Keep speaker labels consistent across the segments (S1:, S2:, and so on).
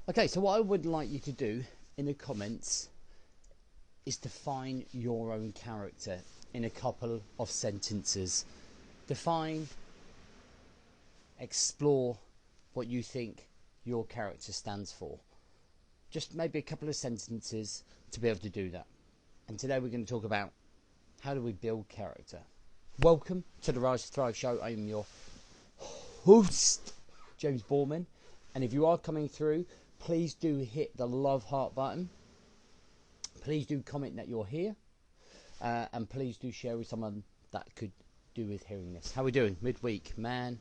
S1: Okay, so what I would like you to do in the comments is define your own character in a couple of sentences. Define, explore what you think your character stands for. Just maybe a couple of sentences to be able to do that. And today we're going to talk about how do we build character. Welcome to the Rise to Thrive show. I am your host, James Borman. And if you are coming through, please do hit the love heart button. Please do comment that you're here. And please do share with someone that could do with hearing this. How are we doing? Midweek, man.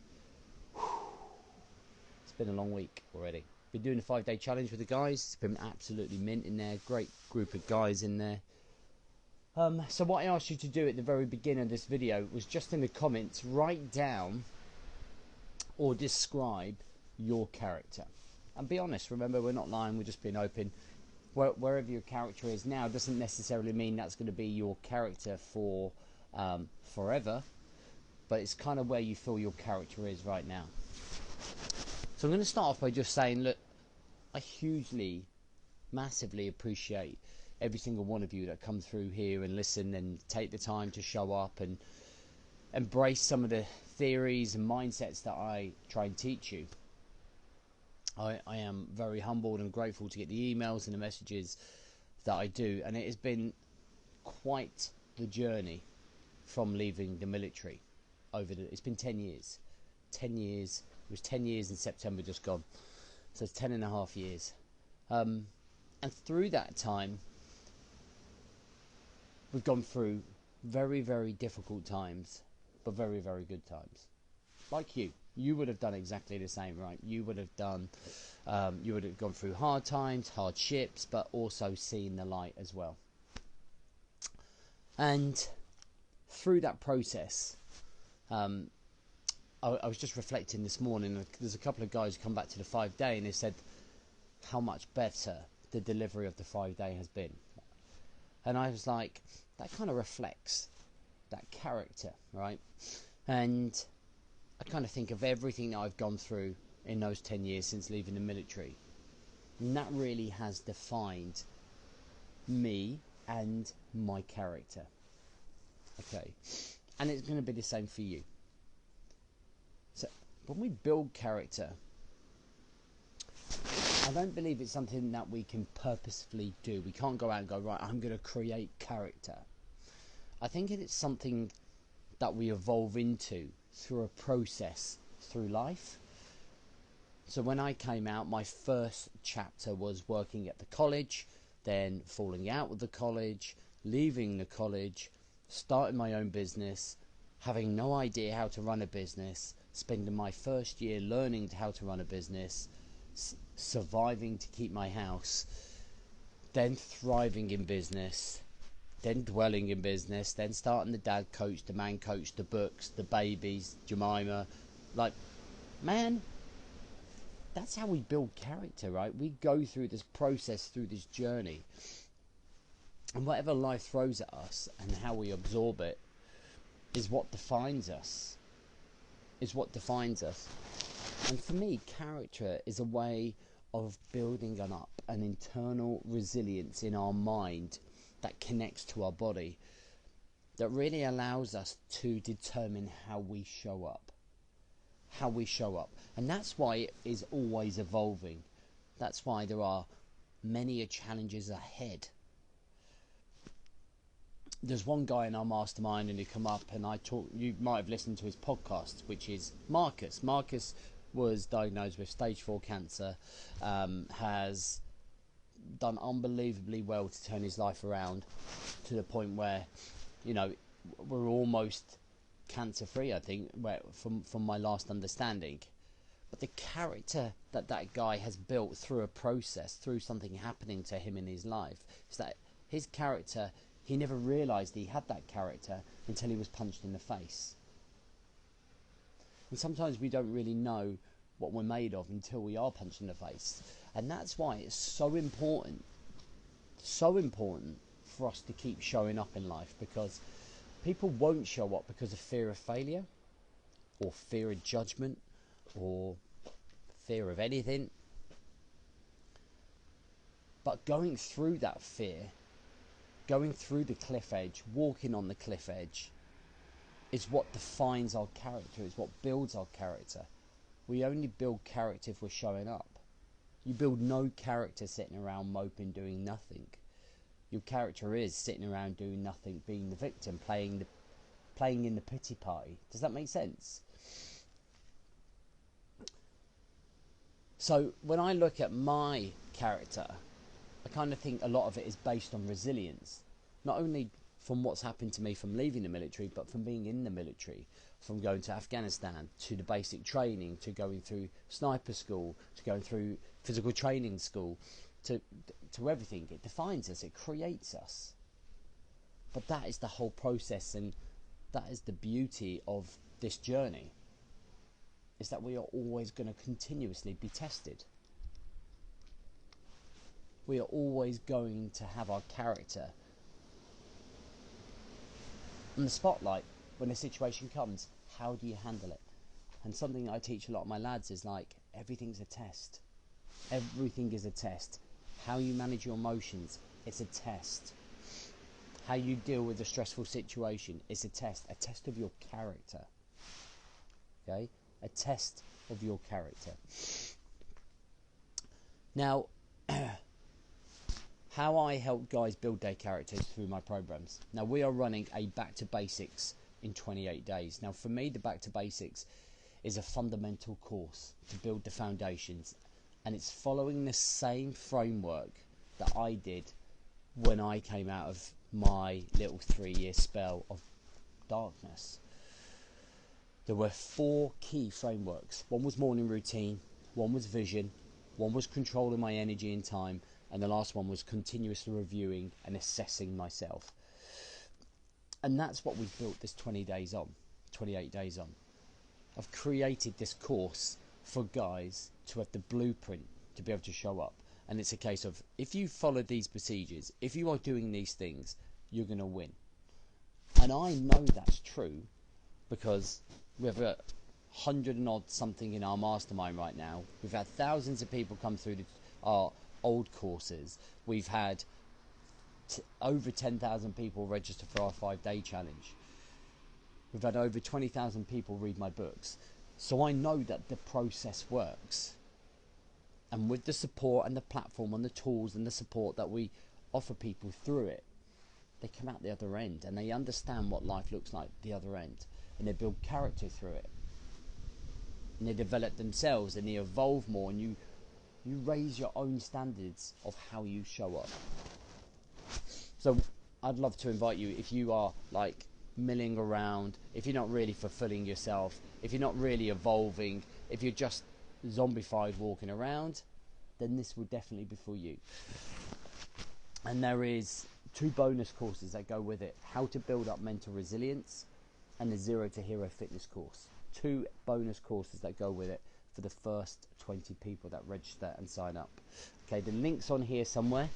S1: It's been a long week already. Been doing a 5-day challenge with the guys. It's been absolutely mint in there. Great group of guys in there. So what I asked you to do at the very beginning of this video was just in the comments, write down or describe your character. And be honest, remember, we're not lying, we're just being open. Wherever your character is now doesn't necessarily mean that's going to be your character for forever, but it's kind of where you feel your character is right now. So I'm going to start off by just saying, look, I hugely, massively appreciate every single one of you that come through here and listen and take the time to show up and embrace some of the theories and mindsets that I try and teach you. I am very humbled and grateful to get the emails and the messages that I do, and it has been quite the journey from leaving the military. It's been 10 years. 10 years. It was 10 years in September just gone. So it's 10 and a half years. And through that time, we've gone through very, very difficult times, but very, very good times. Like you would have done exactly the same, right? You would have done, you would have gone through hard times, hardships, but also seen the light as well. And through that process, I was just reflecting this morning. There's a couple of guys who come back to the 5-day and they said how much better the delivery of the 5-day has been. And I was like, that kind of reflects that character, right? And I kind of think of everything that I've gone through in those 10 years since leaving the military. And that really has defined me and my character. Okay. And it's going to be the same for you. So when we build character, I don't believe it's something that we can purposefully do. We can't go out and go, right, I'm going to create character. I think it's something that we evolve into through a process through life. So when I came out, my first chapter was working at the college, then falling out with the college, leaving the college, starting my own business, having no idea how to run a business, spending my first year learning how to run a business, surviving to keep my house, then thriving in business, then dwelling in business, then starting the dad coach, the man coach, the books, the babies, Jemima. Like, man, that's how we build character, right? We go through this process, through this journey. And whatever life throws at us and how we absorb it is what defines us. Is what defines us. And for me, character is a way of building up an internal resilience in our mind that connects to our body, that really allows us to determine how we show up. How we show up. And that's why it is always evolving. That's why there are many challenges ahead. There's one guy in our mastermind and he come up and you might have listened to his podcast, which is Marcus. Marcus was diagnosed with stage 4 cancer, has done unbelievably well to turn his life around to the point where, you know, we're almost cancer free, I think, from my last understanding. But the character that guy has built through a process, through something happening to him in his life, is that his character, he never realised he had that character until he was punched in the face. And sometimes we don't really know what we're made of until we are punched in the face. And that's why it's so important for us to keep showing up in life, because people won't show up because of fear of failure or fear of judgment or fear of anything. But going through that fear, going through the cliff edge, walking on the cliff edge, is what defines our character, is what builds our character. We only build character if we're showing up. You build no character sitting around moping, doing nothing. Your character is sitting around doing nothing, being the victim, playing in the pity party. Does that make sense? So when I look at my character, I kind of think a lot of it is based on resilience. Not only from what's happened to me from leaving the military, but from being in the military, from going to Afghanistan, to the basic training, to going through sniper school, to going through physical training school, to everything. It defines us, it creates us. But that is the whole process, and that is the beauty of this journey, is that we are always going to continuously be tested. We are always going to have our character in the spotlight when a situation comes. How do you handle it? And something I teach a lot of my lads is like, everything's a test. Everything is a test. How you manage your emotions, it's a test. How you deal with a stressful situation, it's a test of your character. Okay? A test of your character. Now, how I help guys build their characters through my programs. Now, we are running a Back to Basics in 28 days. Now, for me, the Back to Basics is a fundamental course to build the foundations, and it's following the same framework that I did when I came out of my little 3-year spell of darkness. There were 4 key frameworks. One was morning routine, one was vision, one was controlling my energy and time, and the last one was continuously reviewing and assessing myself. And that's what we've built this 28 days on. I've created this course for guys to have the blueprint to be able to show up. And it's a case of, if you follow these procedures, if you are doing these things, you're going to win. And I know that's true because we have 100 and odd something in our mastermind right now. We've had thousands of people come through our old courses. We've had over 10,000 people register for our 5-day challenge. We've had over 20,000 people read my books. So I know that the process works. And with the support and the platform and the tools and the support that we offer people through it, they come out the other end and they understand what life looks like the other end. And they build character through it. And they develop themselves and they evolve more, and you raise your own standards of how you show up. So I'd love to invite you, if you are like milling around, if you're not really fulfilling yourself, if you're not really evolving, if you're just zombified walking around, then this will definitely be for you. And there is 2 bonus courses that go with it: how to build up mental resilience, and the 0 to Hero fitness course. 2 bonus courses that go with it for the first 20 people that register and sign up. Okay, the link's on here somewhere.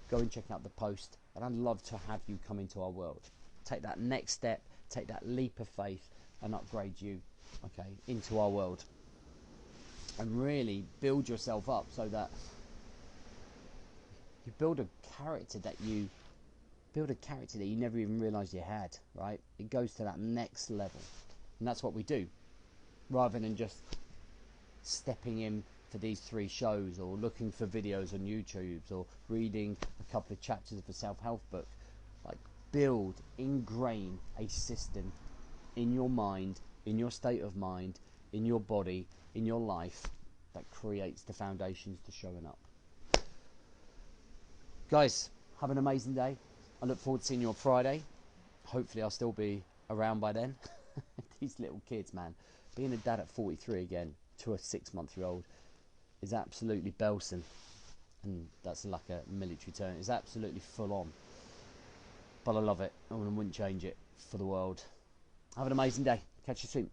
S1: Go and check out the post, and I'd love to have you come into our world. Take that next step, take that leap of faith, and upgrade you, okay, into our world. And really build yourself up so that you build a character that you never even realised you had, right? It goes to that next level. And that's what we do. Rather than just stepping in for these 3 shows, or looking for videos on YouTube, or reading a couple of chapters of a self-help book. Like, ingrain a system in your mind, in your state of mind, in your body, in your life, that creates the foundations to showing up. Guys, have an amazing day. I look forward to seeing you on Friday. Hopefully I'll still be around by then. These little kids, man. Being a dad at 43 again to a 6-month-old is absolutely Belson. And that's like a military term. It's absolutely full on. But I love it. I wouldn't change it for the world. Have an amazing day. Catch you soon.